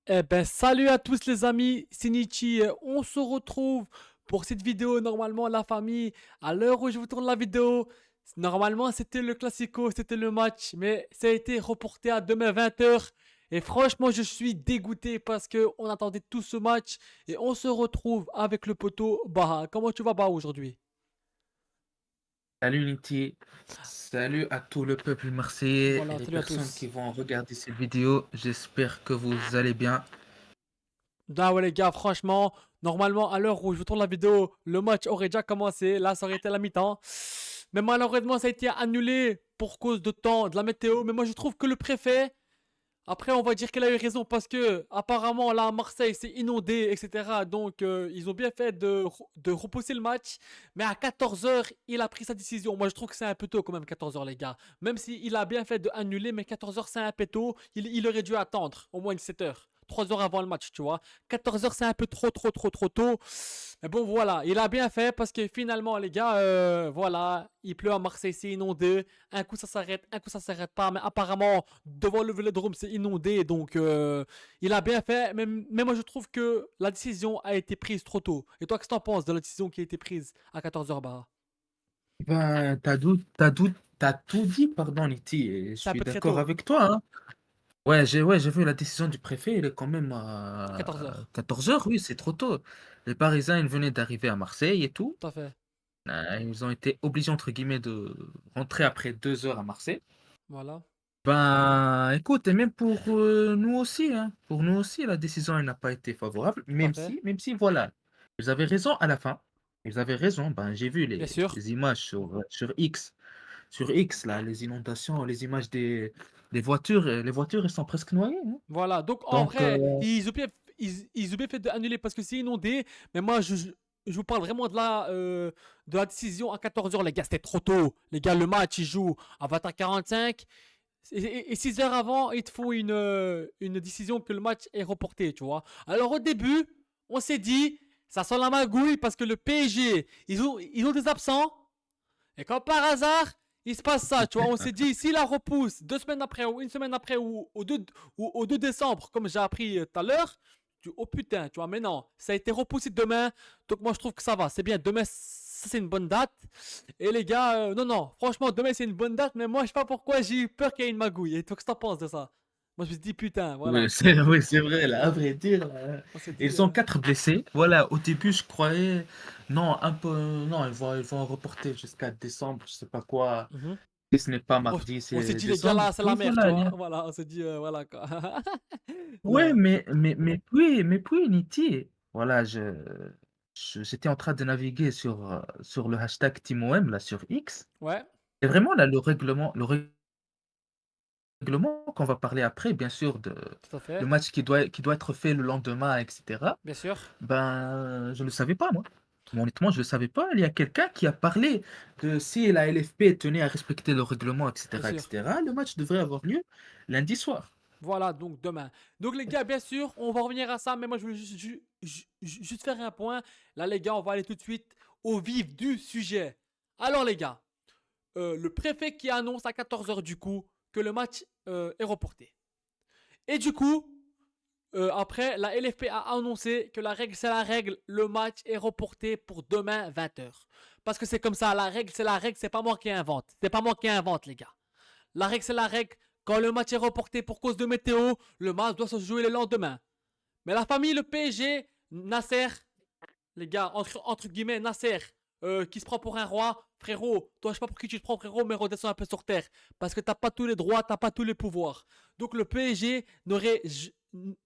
Eh ben, salut à tous les amis, c'est Nietzsche. On se retrouve pour cette vidéo. Normalement, la famille, à l'heure où je vous tourne la vidéo, normalement c'était le Classico, c'était le match, mais ça a été reporté à demain 20h. Et franchement, je suis dégoûté parce que on attendait tout ce match et on se retrouve avec le poteau Baha. Comment tu vas, Baha, aujourd'hui? Salut Niti, salut à tout le peuple marseillais et Voilà, les salut à personnes qui tous. vont regarder cette vidéo. J'espère que vous allez bien. Ah ouais les gars, franchement, normalement à l'heure où je vous tourne la vidéo, le match aurait déjà commencé. Là, ça aurait été la mi-temps. Mais malheureusement, ça a été annulé pour cause de temps, de la météo. Mais moi, je trouve que le préfet, après, on va dire qu'il a eu raison parce que apparemment là à Marseille, c'est inondé, etc. Donc, ils ont bien fait de repousser le match. Mais à 14h, il a pris sa décision. Moi, je trouve que c'est un peu tôt quand même, 14h, les gars. Même s'il a bien fait de annuler, mais 14h, c'est un peu tôt. Il aurait dû attendre au moins 7h. 3 heures avant le match, tu vois. 14h, c'est un peu trop tôt. Mais bon, voilà, il a bien fait parce que finalement, les gars, voilà, il pleut à Marseille, c'est inondé. Un coup, ça s'arrête, un coup, ça s'arrête pas. Mais apparemment, devant le Vélodrome, c'est inondé. Donc, il a bien fait. Mais moi, je trouve que la décision a été prise trop tôt. Et toi, qu'est-ce que t'en penses de la décision qui a été prise à 14h, Barra? Ben, t'as tout dit, pardon Niti, et je C'est un suis peu très d'accord tôt, avec toi, hein. Ouais, j'ai vu la décision du préfet, il est quand même à à 14h. 14 heures, oui, c'est trop tôt. Les Parisiens, ils venaient d'arriver à Marseille et tout. Tout à fait. Ils ont été obligés, entre guillemets, de rentrer après 2 heures à Marseille. Voilà. Ben, écoute, et même pour nous aussi, hein, pour nous aussi, la décision elle n'a pas été favorable, Tout à fait. même si, voilà, ils avaient raison à la fin. Ils avaient raison. Ben, j'ai vu Bien sûr. les images sur X, là, les inondations, les images des voitures, les voitures, elles sont presque noyées, hein. Voilà, donc en Donc, vrai, ils ont bien fait d'annuler parce que c'est inondé. Mais moi, je vous parle vraiment de la décision à 14h, les gars. C'était trop tôt. Les gars, le match, il joue à 20h45. Et 6 heures avant, il te faut une décision que le match est reporté, tu vois. Alors au début, on s'est dit, ça sent la magouille parce que le PSG, ils ont des absents. Et comme par hasard, il se passe ça, tu vois. On s'est dit, s'il la repousse 2 semaines après, ou une semaine après, ou au 2 décembre, comme j'ai appris tout à l'heure, oh putain, tu vois. Mais non, ça a été repoussé demain. Donc moi, je trouve que ça va. C'est bien. Demain, ça, c'est une bonne date. Et les gars, non, non, franchement, demain, c'est une bonne date. Mais moi, je sais pas pourquoi j'ai eu peur qu'il y ait une magouille. Et toi, qu'est-ce que t'en penses de ça? Moi, je me suis dit, putain, voilà. oui, c'est vrai, là, à vrai dire, On s'est dit, ils ont 4 blessés. Voilà, au début, je croyais, non, un peu, non, ils vont reporter jusqu'à décembre, je sais pas quoi. mhm. Si ce n'est pas on, mardi, on s'est c'est dit, les gars, décembre. là, c'est la Puis merde, tu voilà, vois. Voilà, on s'est dit, voilà, quoi. ouais, Non. mais puis, Niti, voilà, j'étais en train de naviguer sur le hashtag TeamOM, là, sur X. Ouais, Et vraiment, là, le règlement qu'on va parler après, bien sûr, tout à le fait. match qui doit être fait le lendemain, etc. Bien sûr. Ben, je ne le savais pas, moi. Moi, honnêtement, je ne le savais pas. Il y a quelqu'un qui a parlé de si la LFP tenait à respecter le règlement, Bien etc., sûr. etc. Le match devrait avoir lieu lundi soir. Voilà, donc demain. Donc les gars, bien sûr, on va revenir à ça, mais moi je voulais juste faire un point. Là les gars, on va aller tout de suite au vif du sujet. Alors les gars, le préfet qui annonce à 14h du coup que le match est reporté. Et du coup, après, la LFP a annoncé que la règle c'est la règle, le match est reporté pour demain 20h. Parce que c'est comme ça, la règle c'est la règle, c'est pas moi qui invente. C'est pas moi qui invente les gars. La règle, c'est la règle. Quand le match est reporté pour cause de météo, le match doit se jouer le lendemain. Mais la famille, le PSG, Nasser, les gars, entre guillemets, Nasser, qui se prend pour un roi, frérot, toi, je sais pas pour qui tu te prends, frérot, mais redescends un peu sur terre. Parce que t'as pas tous les droits, t'as pas tous les pouvoirs. Donc le PSG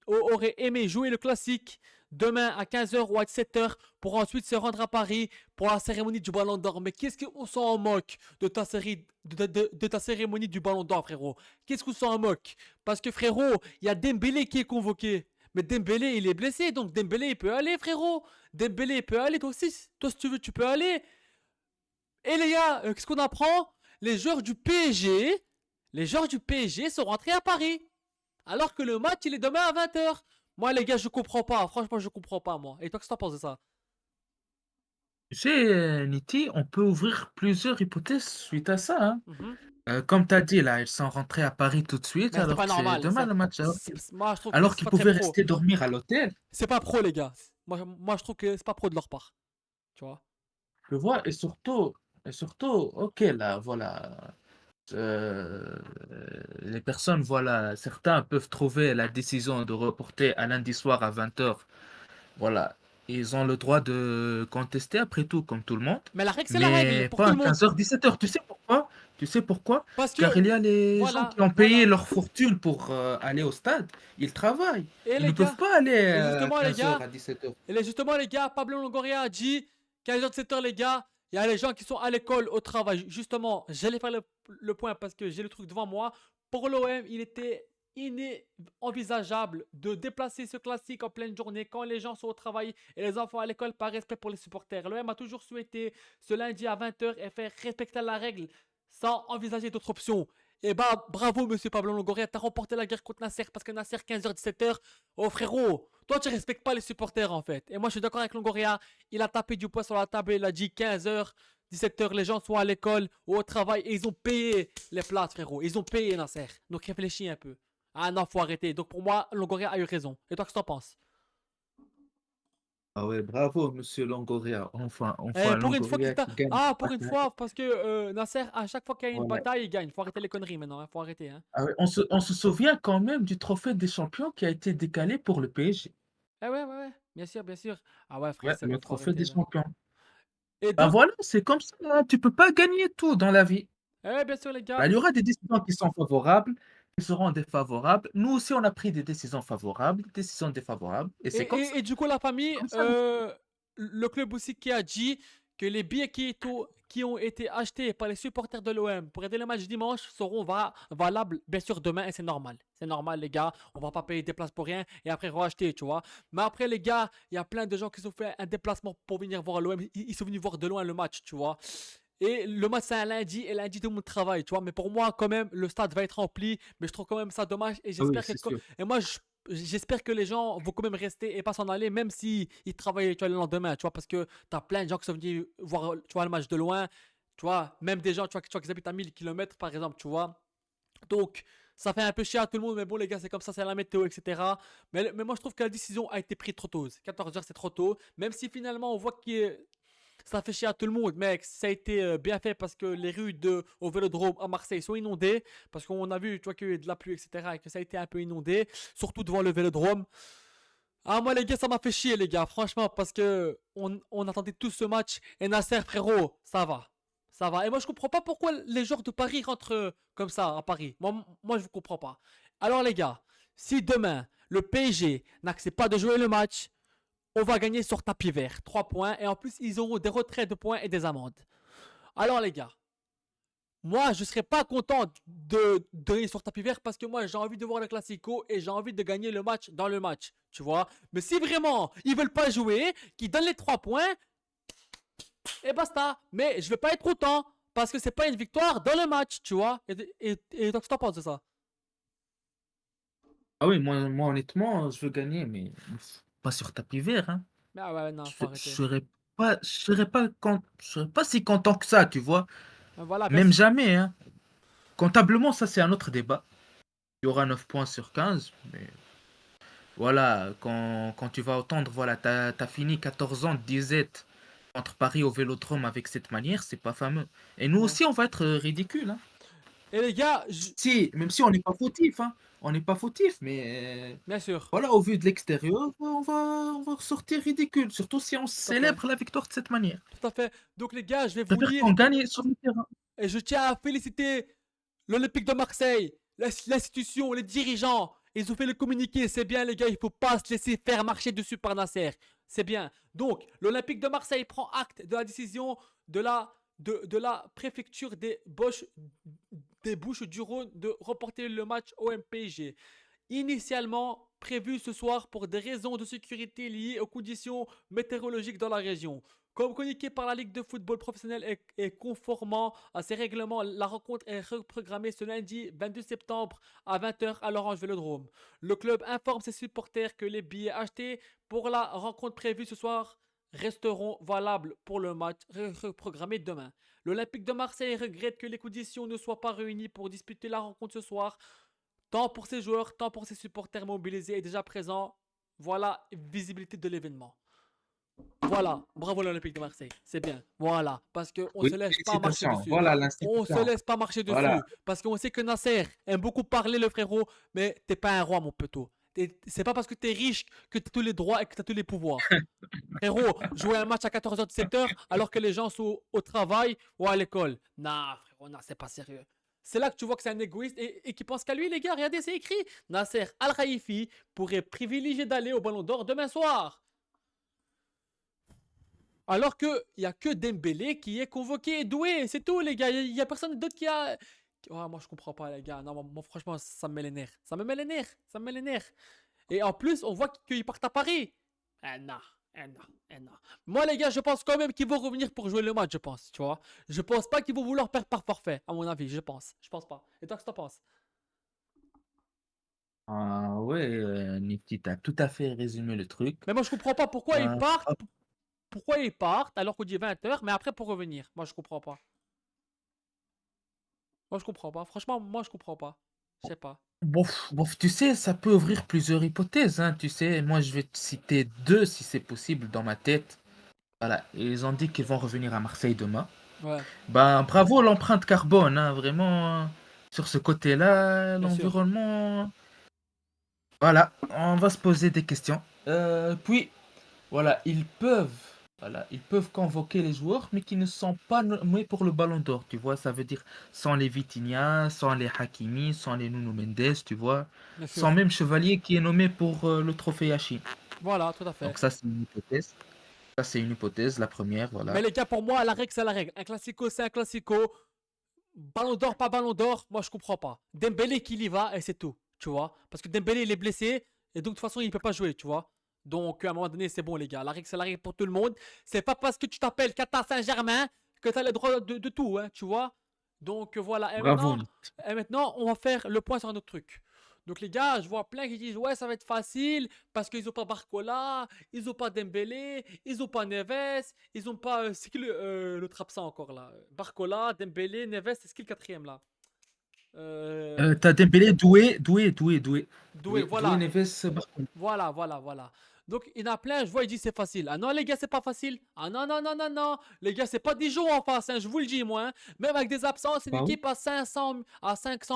aurait aimé jouer le classique demain à 15h ou à 17h pour ensuite se rendre à Paris pour la cérémonie du Ballon d'Or. Mais qu'est-ce qu'on s'en moque de ta, série, de ta cérémonie du Ballon d'Or, frérot? Qu'est-ce qu'on s'en moque? Parce que, frérot, il y a Dembélé qui est convoqué. Mais Dembélé, il est blessé, donc Dembélé, il peut aller, frérot. Dembélé peut aller, toi aussi. Toi, si tu veux, tu peux aller. Et les gars, qu'est-ce qu'on apprend? Les joueurs du PSG sont rentrés à Paris. Alors que le match, il est demain à 20h. Moi, les gars, je comprends pas. Franchement, je comprends pas, moi. Et toi, qu'est-ce que t'en penses de ça? Tu sais, Niti, on peut ouvrir plusieurs hypothèses suite à ça, hein. Mhm. Comme tu as dit, là, ils sont rentrés à Paris tout de suite, Mais c'est alors pas que c'est normal. demain le match. Moi, je trouve que Alors c'est qu'ils pas très pouvaient pro. rester dormir à l'hôtel, C'est pas pro, les gars. Moi, je trouve que c'est pas pro de leur part. Tu vois. tu vois, et surtout, ok, là, voilà. euh, les personnes, voilà, certains peuvent trouver la décision de reporter à lundi soir à 20h. Voilà, ils ont le droit de contester après tout, comme tout le monde, Mais la règle, c'est la règle mais pour pas tout à le monde. 15h, 17h. Tu sais pourquoi? Tu sais pourquoi? Parce Car il que, y a les gens voilà, qui ont payé voilà. leur fortune pour aller au stade. Ils travaillent. Et Ils les ne peuvent gars, pas aller et à justement, les 15h, gars, à 17h. justement, les gars, Pablo Longoria a dit 15h, 7h, les gars, il y a les gens qui sont à l'école, au travail. Justement, j'allais faire le point parce que j'ai le truc devant moi. Pour l'OM, il était inenvisageable de déplacer ce classique en pleine journée quand les gens sont au travail et les enfants à l'école par respect pour les supporters. L'OM a toujours souhaité ce lundi à 20h et faire respecter la règle sans envisager d'autres options. Et bah bravo monsieur Pablo Longoria, t'as remporté la guerre contre Nasser parce que Nasser 15h 17h, oh frérot, toi tu respectes pas les supporters en fait. Et moi je suis d'accord avec Longoria, il a tapé du poing sur la table, il a dit 15h 17h, les gens sont à l'école ou au travail et ils ont payé les places frérot, ils ont payé Nasser. Donc réfléchis un peu. Ah non, faut arrêter. Donc pour moi, Longoria a eu raison. Et toi, qu'est-ce que t'en penses? Ah ouais, bravo, monsieur Longoria. Enfin, Eh, enfin, pour une fois qu'il Longoria t'a. qui gagne Ah, la pour une bataille. fois, parce que Nasser, à chaque fois qu'il y a une Ouais. bataille, il gagne. Faut arrêter les conneries maintenant, hein. Faut arrêter. Hein. Ah ouais, on se souvient quand même du trophée des champions qui a été décalé pour le PSG. Eh ouais, ouais, ouais. Bien sûr, bien sûr. Ah ouais, frère, Ouais, c'est bon, le faut trophée des arrêter là. champions. Et Ben donc, voilà, c'est comme ça, hein. Tu peux pas gagner tout dans la vie. eh ouais, bien sûr, les Ben, gars. il y aura des décisions qui sont favorables, qui seront défavorables. Nous aussi, on a pris des décisions favorables, des décisions défavorables, et Et, c'est comme ça. et du coup, la C'est famille, comme ça. le club aussi qui a dit que les billets qui ont été achetés par les supporters de l'OM pour aider le match dimanche seront valables, bien sûr, demain, et c'est normal. C'est normal, les gars. On va pas payer des places pour rien et après racheter, tu vois. Mais après, les gars, il y a plein de gens qui ont fait un déplacement pour venir voir l'OM. Ils sont venus voir de loin le match, tu vois. Et le match, c'est un lundi, et lundi, tout le monde travaille, tu vois. Mais pour moi, quand même, le stade va être rempli. Mais je trouve quand même ça dommage. Et Ah oui, j'espère que. c'est sûr. Et moi, j'espère que les gens vont quand même rester et pas s'en aller, même si ils travaillent, tu vois, le lendemain, tu vois. Parce que t'as plein de gens qui sont venus voir, tu vois, le match de loin. Tu vois, même des gens, tu vois qui habitent à 1000 km, par exemple, tu vois. Donc, ça fait un peu chier à tout le monde, mais bon, les gars, c'est comme ça, c'est la météo, etc. Mais moi, je trouve que la décision a été prise trop tôt. 14h, c'est trop tôt. Même si finalement, on voit que ça fait chier à tout le monde, mec. Ça a été bien fait parce que les rues au Vélodrome à Marseille sont inondées. Parce qu'on a vu, tu vois, qu'il y a eu de la pluie, etc. Et que ça a été un peu inondé. Surtout devant le Vélodrome. Ah, moi, les gars, ça m'a fait chier, les gars. Franchement, parce que on attendait tous ce match. Et Nasser, frérot, ça va. Ça va. Et moi, je comprends pas pourquoi les joueurs de Paris rentrent comme ça à Paris. Moi, je ne comprends pas. Alors, les gars, si demain, le PSG n'accepte pas de jouer le match, on va gagner sur tapis vert. 3 points. Et en plus, ils auront des retraits de points et des amendes. Alors, les gars, moi, je ne serais pas content de gagner sur tapis vert parce que moi, j'ai envie de voir le Classico et j'ai envie de gagner le match dans le match. Tu vois. Mais si vraiment ils veulent pas jouer, qu'ils donnent les 3 points, et basta. Mais je vais pas être content parce que c'est pas une victoire dans le match. Tu vois. Et donc, tu t'en penses de ça? Ah oui, moi honnêtement, je veux gagner, mais pas sur tapis vert, hein. Mais ah ouais, non, faut Je arrêter. serais pas si content que ça, tu vois. Voilà, bien Même sûr. jamais, hein. Comptablement, ça c'est un autre débat. Il y aura 9 points sur 15, mais voilà, quand tu vas entendre, voilà, t'as fini 14 ans de disette contre Paris au Vélodrome avec cette manière, c'est pas fameux. Et nous Ouais. aussi, on va être ridicule, hein. Et les gars, Si, même si on n'est pas fautif, hein. On n'est pas fautif, mais bien sûr. voilà, au vu de l'extérieur, on va ressortir ridicule, surtout si on Tout à fait. célèbre la victoire de cette manière. Tout à fait. Donc, les gars, je vais Je vous préfère lire. qu'on gagne sur le terrain. Et je tiens à féliciter l'Olympique de Marseille, l'institution, les dirigeants. Ils ont fait le communiqué, c'est bien les gars, il ne faut pas se laisser faire marcher dessus par Nasser. C'est bien. Donc, l'Olympique de Marseille prend acte de la décision de la préfecture des Bouches du Rhône de reporter le match au MPG. Initialement prévu ce soir pour des raisons de sécurité liées aux conditions météorologiques dans la région. Comme communiqué par la Ligue de football professionnel et conformant à ces règlements, la rencontre est reprogrammée ce lundi 22 septembre à 20h à l'Orange Vélodrome. Le club informe ses supporters que les billets achetés pour la rencontre prévue ce soir resteront valables pour le match reprogrammé demain. L'Olympique de Marseille regrette que les conditions ne soient pas réunies pour disputer la rencontre ce soir, tant pour ses joueurs, tant pour ses supporters mobilisés et déjà présents. Voilà, visibilité de l'événement. Voilà, bravo l'Olympique de Marseille, c'est bien. Voilà, parce qu'on ne Oui, se laisse pas marcher félicitations. dessus. Voilà On se l'institution. laisse pas marcher Voilà. dessus, parce qu'on sait que Nasser aime beaucoup parler le frérot, mais t'es pas un roi mon poteau. C'est pas parce que t'es riche que t'as tous les droits et que t'as tous les pouvoirs. Frérot, jouer un match à 14h, 17h alors que les gens sont au travail ou à l'école. Nah, frérot, non, c'est pas sérieux. C'est là que tu vois que c'est un égoïste et qui pense qu'à lui, les gars. Regardez, c'est écrit. Nasser Al-Khelaifi pourrait privilégier d'aller au Ballon d'Or demain soir. Alors que il y a que Dembélé qui est convoqué et doué, c'est tout les gars. Il y a personne d'autre qui a. Ouais, moi je comprends pas les gars. Non, moi, franchement ça me met les nerfs. Ça me met les nerfs. Ça me met les nerfs. Et en plus on voit qu'ils partent à Paris. Ah non, ah non, ah non. Moi les gars je pense quand même qu'ils vont revenir pour jouer le match, je pense. Tu vois. Je pense pas qu'ils vont vouloir perdre par forfait, à mon avis. Je pense. Je pense pas. Et toi qu'est-ce que t'en penses? Ah ouais, Nifty, t'as tout à fait résumé le truc. Mais moi je comprends pas pourquoi ils partent. Hop. Pourquoi ils partent alors qu'on dit 20h, mais après pour revenir. Moi je comprends pas. Moi je comprends pas. Franchement moi je comprends pas. Je sais pas. Bof, tu sais, ça peut ouvrir plusieurs hypothèses, hein, tu sais. Moi, je vais te citer deux si c'est possible dans ma tête. Voilà, ils ont dit qu'ils vont revenir à Marseille demain. Ouais, Ben, bravo l'empreinte carbone, hein, vraiment. Sur ce côté-là, bien sûr. l'environnement. Voilà, on va se poser des questions. Puis, voilà, ils peuvent convoquer les joueurs, mais qui ne sont pas nommés pour le Ballon d'Or, tu vois. Ça veut dire sans les Vitinha, sans les Hakimi, sans les Nuno Mendes, tu vois. Bien Sans sûr. même Chevalier qui est nommé pour le trophée Yashi. Voilà, tout à fait. Donc ça, c'est une hypothèse. Ça, c'est une hypothèse, la première, Mais voilà. les gars, pour moi, la règle, c'est la règle. Un classico, c'est un classico. Ballon d'or, pas ballon d'or, moi je comprends pas. Dembélé qu'il y va et c'est tout, tu vois. Parce que Dembélé il est blessé et donc de toute façon il peut pas jouer, tu vois. Donc à un moment donné c'est bon les gars, la règle c'est la règle pour tout le monde. C'est pas parce que tu t'appelles Qatar Saint-Germain que tu as le droit de tout, hein, tu vois. Donc voilà, Bravo. et maintenant on va faire le point sur un autre truc. Donc les gars, je vois plein qui disent ouais ça va être facile parce qu'ils ont pas Barcola, ils ont pas Dembélé, ils ont pas Neves, ils ont pas c'est qui l'autre absent encore là? Barcola, Dembélé, Neves, c'est qui le quatrième là? T'as Dembélé, Doué, Doué, voilà, Neves, Barcola. voilà. Donc il y en a plein, je vois, ils disent c'est facile. Ah non les gars, c'est pas facile. Ah non, non, non, non, non. Les gars, c'est pas Dijon en face, hein, je vous le dis moi, hein. Même avec des absences, c'est une Ah oui. équipe à 500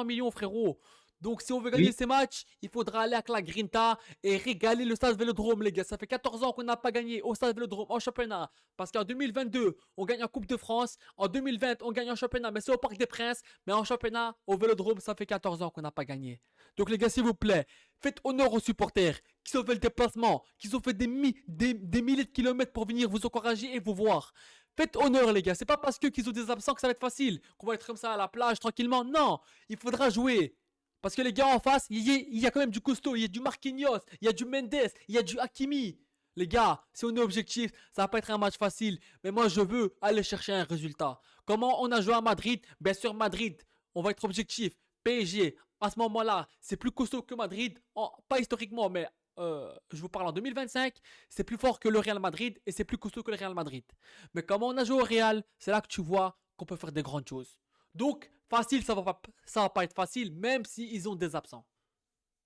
millions frérot. Donc si on veut gagner Oui. ces matchs, il faudra aller avec la Grinta et régaler le stade Vélodrome les gars. Ça fait 14 ans qu'on n'a pas gagné au stade Vélodrome en championnat. Parce qu'en 2022, on gagne en Coupe de France. En 2020, on gagne en championnat, mais c'est au Parc des Princes. Mais en championnat, au Vélodrome, ça fait 14 ans qu'on n'a pas gagné. Donc les gars, s'il vous plaît, faites honneur aux supporters qui ont fait le déplacement, qui ont fait des milliers de kilomètres pour venir vous encourager et vous voir. Faites honneur les gars, c'est pas parce qu'ils ont des absents que ça va être facile, qu'on va être comme ça à la plage tranquillement. Non, il faudra jouer. Parce que les gars en face, il y a quand même du costaud, il y a du Marquinhos, il y a du Mendes, il y a du Hakimi. Les gars, si on est objectif, ça va pas être un match facile. Mais moi, je veux aller chercher un résultat. Comment on a joué à Madrid? Bien sûr, Madrid, on va être objectif. PSG, à ce moment-là, c'est plus costaud que Madrid. Pas historiquement, mais je vous parle en 2025. C'est plus fort que le Real Madrid et c'est plus costaud que le Real Madrid. Mais comment on a joué au Real, c'est là que tu vois qu'on peut faire des grandes choses. Donc, facile, ça va pas être facile, même s'ils ont des absents.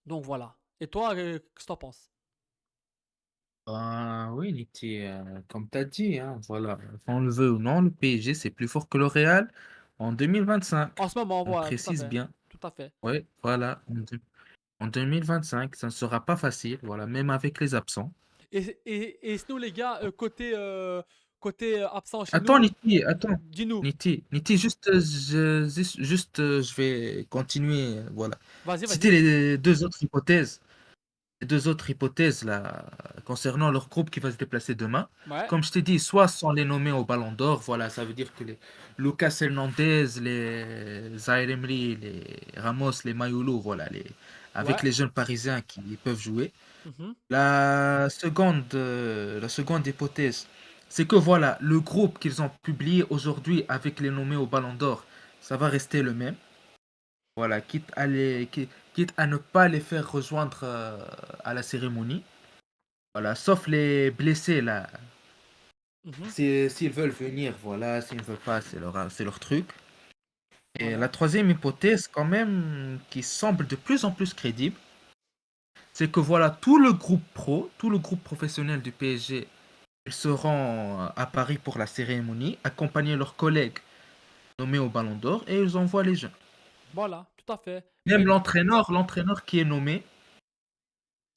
Donc voilà. Et toi, qu'est-ce que t'en penses? Ben oui, Niti, comme tu as dit, hein, voilà, qu'on le veut ou non, le PSG, c'est plus fort que le Real en 2025. En ce moment, On voilà, tout à précise fait. bien. Tout à fait. Oui, voilà, en 2025, ça ne sera pas facile, voilà, même avec les absents. Et sinon, les gars, côté absent chez Attends, nous, Niti, attends. dis-nous. Niti, je vais continuer, voilà. Vas-y, Citer vas-y. les deux autres hypothèses là, concernant leur groupe qui va se déplacer demain. Ouais, Comme je t'ai dit, soit sans les nommer au Ballon d'Or, voilà, ça veut dire que les Lucas Hernandez, les Zaire Emery, les Ramos, les Mayolo, voilà, avec ouais. les jeunes Parisiens qui peuvent jouer. Mhm. La seconde hypothèse, c'est que voilà, le groupe qu'ils ont publié aujourd'hui avec les nommés au Ballon d'Or, ça va rester le même. Voilà, quitte à ne pas les faire rejoindre à la cérémonie. Voilà, sauf les blessés là, Mhm. S'ils veulent venir, voilà, s'ils ne veulent pas, c'est leur truc. Et la Voilà. troisième hypothèse, quand même, qui semble de plus en plus crédible, c'est que voilà, tout le groupe professionnel du PSG, ils seront à Paris pour la cérémonie, accompagner leurs collègues nommés au Ballon d'Or, et ils envoient les jeunes. Voilà, tout à fait. Même l'entraîneur qui est nommé,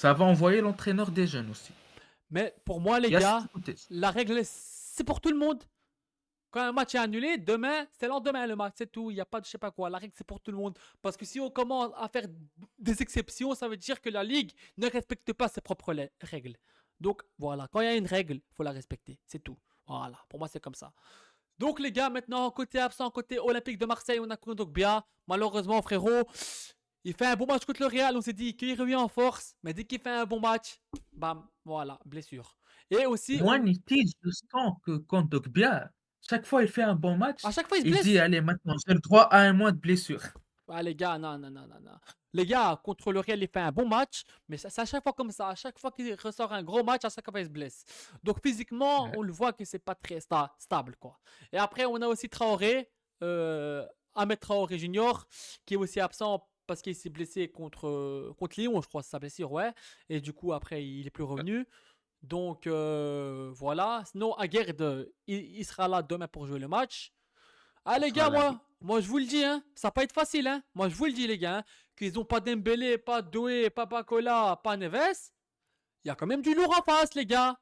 ça va envoyer l'entraîneur des jeunes aussi. Mais pour moi, les Il y a cette gars, hypothèse. la règle, c'est pour tout le monde. Quand un match est annulé, demain, c'est le lendemain le match, c'est tout. Il n'y a pas de je sais pas quoi. La règle, c'est pour tout le monde. Parce que si on commence à faire des exceptions, ça veut dire que la Ligue ne respecte pas ses propres règles. Donc voilà, quand il y a une règle, il faut la respecter. C'est tout. Voilà, pour moi, c'est comme ça. Donc les gars, maintenant, côté absent, côté Olympique de Marseille, on a Kondogbia. Malheureusement, frérot, il fait un bon match contre le Real. On s'est dit qu'il revient en force. Mais dès qu'il fait un bon match, bam, voilà, blessure. Et aussi, Moi, Niti, je sens que Kondogbia, chaque fois il fait un bon à match, chaque fois, il se il dit, blesse. allez, maintenant, j'ai le droit à un mois de blessure. Ah, les gars, non, non, non, non, non. Les gars, contre le Real, il fait un bon match, mais c'est à chaque fois comme ça. À chaque fois qu'il ressort un gros match, à chaque fois, il se blesse. Donc, physiquement, Ouais. on le voit que c'est pas très stable, quoi. Et après, on a aussi Traoré, Ahmed Traoré Junior, qui est aussi absent parce qu'il s'est blessé contre Lyon, je crois, c'est sa blessure, ouais. Et du coup, après, il est plus revenu. Donc, voilà. Sinon, Aguerd, il sera là demain pour jouer le match. Ah Il les sera gars, là. moi je vous le dis, hein, ça va pas être facile, hein. Moi je vous le dis les gars, hein, qu'ils ont pas Dembélé, pas Doué, pas Bacola, pas Neves. Il y a quand même du lourd en face les gars.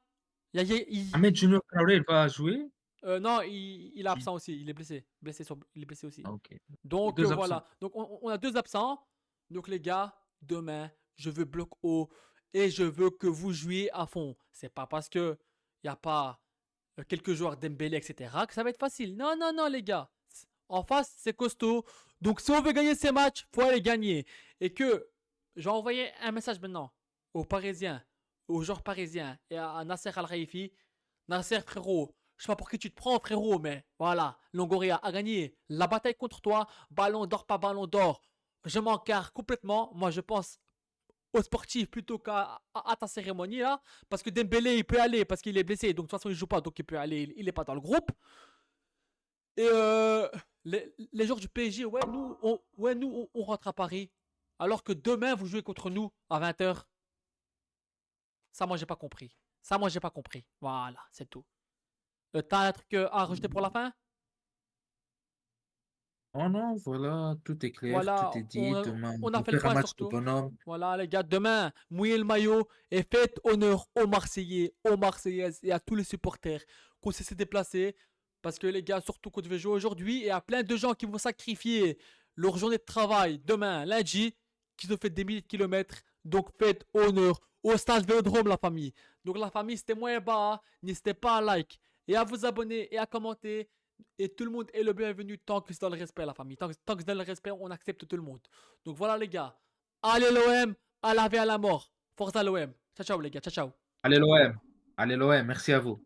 Ahmed Junior Traoré, il va jouer? Non, il est Il- absent aussi, il est il est blessé aussi. Ah, ok. Les Donc deux absents. voilà, donc on a deux absents. Donc les gars, demain, je veux bloc haut et je veux que vous jouiez à fond. C'est pas parce que il y a pas quelques joueurs Dembélé, etc., que ça va être facile. Non, non, non, les gars. En face, c'est costaud. Donc, si on veut gagner ces matchs, faut aller gagner. Et que j'ai envoyé un message maintenant aux Parisiens, aux joueurs parisiens et à Nasser Al-Raifi. Nasser, frérot, je sais pas pour qui tu te prends, frérot, mais voilà, Longoria a gagné la bataille contre toi. Ballon d'or, pas ballon d'or. Je m'encarre complètement. Moi, je pense aux sportifs plutôt qu'à ta cérémonie là. Parce que Dembélé, il peut aller parce qu'il est blessé. Donc, de toute façon, il joue pas. Donc, il peut aller. Il est pas dans le groupe. Et les joueurs du PSG, ouais, on rentre à Paris. Alors que demain, vous jouez contre nous à 20h. Ça, moi, j'ai pas compris. Ça, moi, j'ai pas compris. Voilà, c'est tout. T'as un truc à rajouter pour la fin? Oh non, voilà, tout est clair, tout Voilà, est dit. Demain, on on a va fait le faire un point match sur de tout. bonhomme. Voilà, les gars, demain, mouillez le maillot et faites honneur aux Marseillais, aux Marseillaises et à tous les supporters qu'on s'est déplacés. Parce que les gars, surtout qu'on devait jouer aujourd'hui, et il y a plein de gens qui vont sacrifier leur journée de travail demain, lundi, qui ont fait des milliers de kilomètres. Donc faites honneur au stade Vélodrome, la famille. Donc la famille, c'était moins bas, n'hésitez pas à like et à vous abonner et à commenter. Et tout le monde est le bienvenu tant que c'est dans le respect, la famille. Tant que c'est dans le respect, on accepte tout le monde. Donc voilà, les gars. Allez l'OM, à la vie à la mort. Force à l'OM. Ciao, ciao, les gars. Ciao, ciao. Allez l'OM. Allez l'OM, merci à vous.